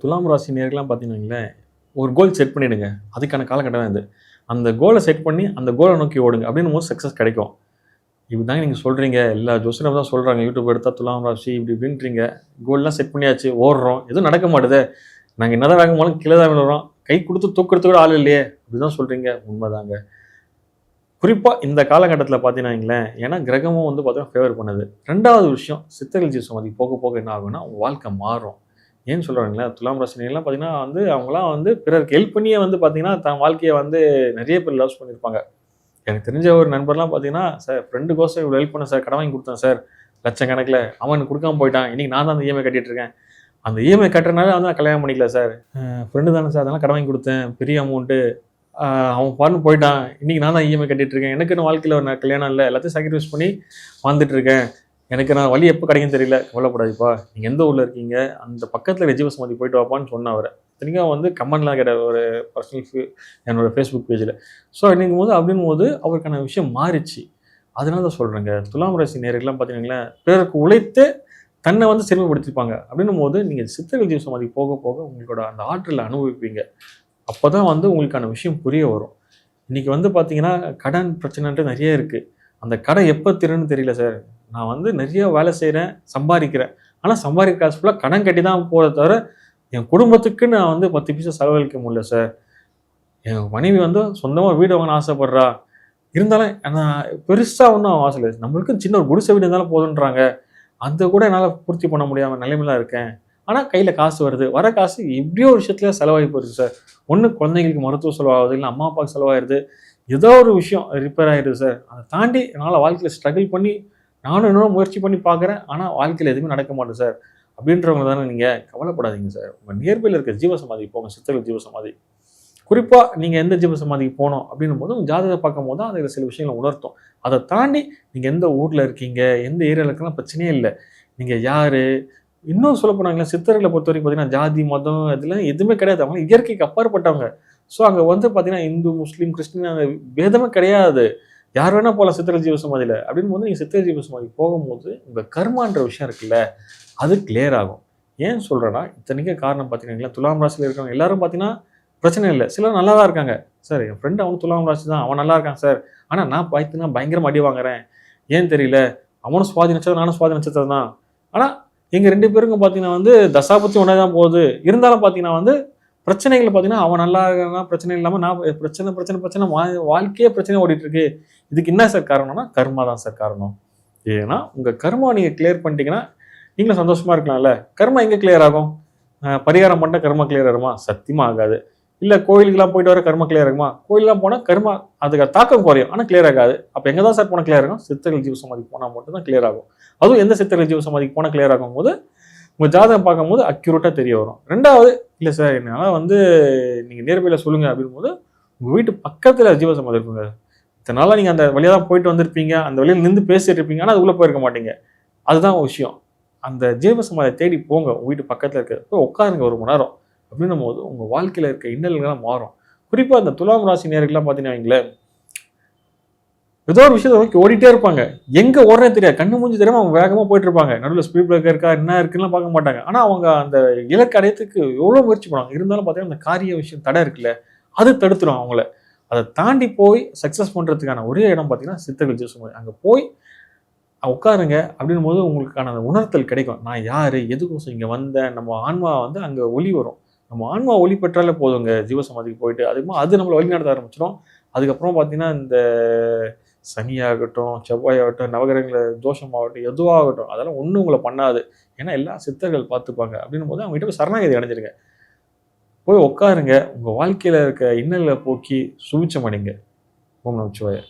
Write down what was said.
துலாம் ராசி நேர்கள்லாம் பார்த்தீங்கன்னு ஒரு கோல் செட் பண்ணிடுங்க. அதுக்கான காலகட்டம் தான் இது. அந்த கோல செட் பண்ணி, அந்த கோல நோக்கி ஓடுங்க. அப்படின்னும்போது சக்சஸ் கிடைக்கும். இப்படிதாங்க நீங்க சொல்றீங்க. எல்லா ஜோசியரும் தான் சொல்றாங்க. யூடியூப் எடுத்தா துலாம் ராசி இப்படி இப்படின்றீங்க. கோல்லாம் செட் பண்ணியாச்சு, ஓடுறோம். எதுவும் நடக்க மாட்டுதே. நாங்க என்னதான் வேகம் போனாலும் கீழ தான் விழுறோம். கை குடுத்து தூக்குறதுக்கு கூட ஆள் இல்லையே. இப்படிதான் சொல்றீங்க. உண்மதாங்க. குறிப்பா இந்த காலகட்டத்தில பார்த்தீங்கன்னா வைங்களேன், ஏன்னா கிரகமும் வந்து பார்த்தீங்கன்னா ஃபேவர் பண்ணுது. 2வது விஷயம் சித்தர்கள் ஜீவ சமாதி போக போக என்ன ஆகும்னா, உங்க வாழ்க்கை மாறும். ஏன்னு சொல்றாங்களா, துலாம் ராசினியர்லாம் பார்த்தீங்கன்னா வந்து அவங்கலாம் வந்து பிறருக்கு ஹெல்ப் பண்ணியே வந்து பார்த்தீங்கன்னா, தன் வாழ்க்கைய வந்து நெறைய பேர் லாஸ் பண்ணியிருப்பாங்க. எனக்கு தெரிஞ்ச ஒரு நண்பர்லாம் பார்த்தீங்கன்னா, "சார் ஃப்ரெண்டுக்கோசரம் இவ்வளோ ஹெல்ப் பண்ணேன் சார். கடன் வாங்கி குடுத்தேன் சார். லட்சக்கணக்கில. அவன் எனக்கு குடுக்காம போய்ட்டான். இன்னைக்கு நான் தான் அந்த இஎம்ஐ கட்டிட்டு இருக்கேன். அந்த இஎம்ஐ கட்டுறனால வந்து நான் கல்யாணம் பண்ணிக்கல சார். ஃப்ரெண்டு தானே சார். அதனால கடன் வாங்கி குடுத்தேன். பெரிய அமௌண்ட்டு. அவன் பாட்டுன்னு போய்ட்டான். இன்னைக்கு நான் தான் இஎம்ஐ கட்டிட்டு இருக்கேன். எனக்குன்னு வாழ்க்கையில ஒரு கல்யாணம் இல்ல. எல்லாத்தையும் சாக்ரிஃபைஸ் பண்ணி வாழ்ந்துட்டு இருக்கேன். எனக்கு நான் வழி எப்போ கிடைக்கும்னு தெரியல. கவலைப்படாதீப்பா. நீங்க எந்த ஊர்ல இருக்கீங்க? அந்த பக்கத்துல ஜீவ சமாதி போயிட்டு வாப்பான்னு சொன்னேன் அவர. இத்தனைக்கும் வந்து கமெண்ட்லாம் கேட்டாரு ஒரு பர்சனல் என்னோட Facebook பேஜ்ல. ஸோ அப்படிங்கும்போது அப்படின்னும்போது அவருக்கான விஷயம் மாறிச்சு. அதனால தான் சொல்றேங்க. துலாம் ராசி நேயர்கள்லாம் பார்த்தீங்கன்னா, பிறருக்கு உழைத்து தன்னை வந்து சிறுமைப்படுத்திப்பாங்க. அப்படின்னும்போது நீங்க சித்தர்கள் ஜீவ சமாதி போக போக உங்களோட அந்த ஆற்றல அனுபவிப்பீங்க. அப்பதான் வந்து உங்களுக்கான விஷயம் புரிய வரும். இன்னைக்கு வந்து பார்த்தீங்கன்னா, கடன் பிரச்சனைன்ட்டு நெறைய இருக்கு. அந்த கடன் எப்ப தீரும்னு தெரியல சார். நான் வந்து நெறைய வேலை செய்றேன், சம்பாரிக்கிறேன். ஆனா சம்பாரிக்கிற காசு ஃபுல்லா கடன் கட்டி தான் போதே தவிர, என் குடும்பத்துக்கு நான் வந்து 10 பைசா செலவழிக்க முடியல சார். என் மனைவி வந்து சொந்தமா வீடு வாங்கணும்னு ஆசைப்படுறா. இருந்தாலும் நான் பெருசா ஒண்ணும் ஆசை இல்ல. நம்மளுக்குன்னு சின்ன ஒரு குடிசை வீடு இருந்தாலும் போதுன்றாங்க. அத கூட என்னால பூர்த்தி பண்ண முடியாம நிலைமையில இருக்கேன். ஆனா கையில காசு வருது. வர காசு எப்படியோ ஒரு விஷயத்துல செலவாகி போயிருது சார். ஒண்ணு குழந்தைங்களுக்கு மருத்துவ செலவாகுது, இல்ல அம்மா, அப்பாவுக்கு செலவாயிருது. ஏதோ ஒரு விஷயம் ரிப்பேர் ஆயிடுது சார். அத தாண்டி என்னால வாழ்க்கையில ஸ்ட்ரகிள் பண்ணி நானும் இன்னும் முயற்சி பண்ணி பார்க்குறேன். ஆனா வாழ்க்கையில எதுவுமே நடக்க மாட்டுது சார். அப்படின்றவங்க தானே நீங்க. கவலைப்படாதீங்க சார். உங்க நியர்பைல இருக்க ஜீவ சமாதிக்கு போங்க. சித்தர்கள் ஜீவ சமாதி. குறிப்பா நீங்க எந்த ஜீவ சமாதிக்கு போணும் அப்படின்னும்போது, உங்க ஜாதகத்த பார்க்கும்போது தான் அதுல சில விஷயங்கள உணர்த்தும். அத தாண்டி நீங்க எந்த ஊர்ல இருக்கீங்க, எந்த ஏரியால இருக்கீங்கன்னா பிரச்சனையே இல்ல. நீங்க யாரு? இன்னும் சொல்லப் போனாங்களா, சித்தர்கள பொறுத்தவரைக்கும் பார்த்தீங்கன்னா, ஜாதி, மதம் இதெல்லாம் எதுவுமே கிடையாது. அவங்க இயற்கைக்கு அப்பாற்பட்டவங்க. ஸோ அங்க வந்து பார்த்தீங்கன்னா, இந்து, முஸ்லீம், கிறிஸ்டின் அந்த பேதமே கிடையாது. யார் வேணா போலாம் சித்தர்கள் ஜீவ சமாதியில. அப்படின்னும்போது நீங்க சித்தர்கள் ஜீவ சமாதிக்கு போகும்போது, உங்க கர்மான்ற விஷயம் இருக்குல்ல, அது கிளியர் ஆகும். ஏன் சொல்றேன்னா, இத்தனைக்கும் காரணம் பார்த்தீங்கன்னா, துலாம் ராசியில இருக்கிறவங்க எல்லாரும் பார்த்தீங்கன்னா, பிரச்சனை இல்ல. சிலர் நல்லா தான் இருக்காங்க. சார் என் ஃப்ரெண்ட் அவனும் துலாம் ராசி தான். அவன் நல்லா இருக்கான் சார். ஆனா நான் பார்த்தீங்கன்னா பயங்கரமா அடி வாங்குறேன். ஏன் தெரியல. அவனும் சுவாதி நட்சத்திரம், நானும் சுவாதி நட்சத்திரம் தான். ஆனா எங்க 2 பேருக்கும் பார்த்தீங்கன்னா வந்து தசாபுத்தி ஒண்ணா தான் போகுது. இருந்தாலும் பார்த்தீங்கன்னா வந்து பிரச்சனைகள் பார்த்தீங்கன்னா, அவன் நல்லா இருக்கான் பிரச்சனை இல்லாம நான் பிரச்சனை பிரச்சனை பிரச்சனை வாழ்க்கையே பிரச்சனையா ஓடிட்டு இருக்கு. இதுக்கு என்ன சார் காரணம்னா, கர்மா தான் சார் காரணம். ஏன்னா உங்க கர்மாவ நீங்க கிளியர் பண்ணிட்டீங்கன்னா, நீங்களும் சந்தோஷமா இருக்கலாம்ல. கர்மா எங்க கிளியர் ஆகும்? பரிகாரம் பண்ணா கர்மா கிளியர் ஆகுமா? சத்தியமா ஆகாது. இல்ல கோயிலுக்குலாம் போயிட்டு வர கர்மா கிளியர் ஆகுமா? கோயில்லாம் போனா கர்மா அதுக்கு தாக்கம் குறையும். ஆனா கிளியர் ஆகாது. அப்ப எங்க தான் சார் போனா கிளியர் ஆகும்? சித்தர்கள் ஜீவ சமாதிக்கு போனா மட்டும் தான் கிளியர் ஆகும். அதுவும் எந்த சித்தர்கள் ஜீவ சமாதிக்கு போனா கிளியர் ஆகும்போது, உங்க ஜாதகம் பார்க்கும்போது அக்யூரேட்டா தெரிய வரும். 2வது இல்ல சார் என்னால வந்து நீங்க நியர்பைல சொல்லுங்க அப்படிங்கும்போது, உங்க வீட்டு பக்கத்துல ஜீவ சமாதி இருக்குங்க. இத்தன நாளா நீங்க அந்த வழியா தான் போயிட்டு வந்திருப்பீங்க. அந்த வழியில நின்னு பேசிட்டு இருப்பீங்க. ஆனா அதுக்குள்ள போயிருக்க மாட்டீங்க. அதுதான் விஷயம். அந்த ஜீவ சமாதிய தேடி போங்க. உங்க வீட்டு பக்கத்துல இருக்கு. போய் உட்காருங்க 1 மணி நேரம். அப்படின்னும்போது உங்க வாழ்க்கையில இருக்க இன்னல்கள்லாம் மாறும். குறிப்பா இந்த துலாம் ராசி நேயர்கள்லாம் பார்த்தீங்கன்னா வைங்களேன், ஏதோ ஒரு விஷயத்த நோக்கி ஓடிட்டே இருப்பாங்க. எங்க ஓடுறதுனே தெரியாது. கண்ணு மூஞ்சி தெரியாம அவங்க வேகமா போயிட்டு இருப்பாங்க. நடுவுல ஸ்பீட் பிரேக்கர் இருக்கா, என்ன இருக்குன்னுலாம் பார்க்க மாட்டாங்க. ஆனா அவங்க அந்த இலக்கு அடையறதுக்கு எவ்வளோ முயற்சி பண்ணுவாங்க. இருந்தாலும் பார்த்தீங்கன்னா, அந்த காரிய விஷயம் தடை இருக்குல்ல, அது தடுத்துரும் அவங்கள. அத தாண்டி போய் சக்சஸ் பண்றதுக்கான ஒரே இடம் பார்த்தீங்கன்னா, சித்தர்கள் ஜீவ சமாதி. அங்க போய் உட்காருங்க. அப்படின்னும்போது உங்களுக்கான அந்த உணர்த்தல் கிடைக்கும். நான் யாரு? எதுக்கோசரம் இங்க வந்தேன்? நம்ம ஆன்மா வந்து அங்க ஒளி வரும். நம்ம ஆன்மா ஒளி பெற்றாலே போதுங்க. ஜீவ சமாதிக்கு போயிட்டு, அது நம்மள வழிநடத்த ஆரம்பிச்சுரும். அதுக்கப்புறம் பார்த்தீங்கன்னா, இந்த சனியாகட்டும், செவ்வாயாகட்டும், நவகிரகங்கள தோஷமாகட்டும், எதுவாகட்டும் அதெல்லாம் ஒண்ணும் உங்கள பண்ணாது. ஏன்னா எல்லாம் சித்தர்கள் பார்த்துப்பாங்க. அப்படின்னும்போது அவங்ககிட்ட போய் சரணாகதி அடைஞ்சிருங்க. போய் உட்காருங்க. உங்க வாழ்க்கையில இருக்க இன்னல்கள போக்கி சுபிட்சம் அடைங்க. ஓம் நமச்சிவாய.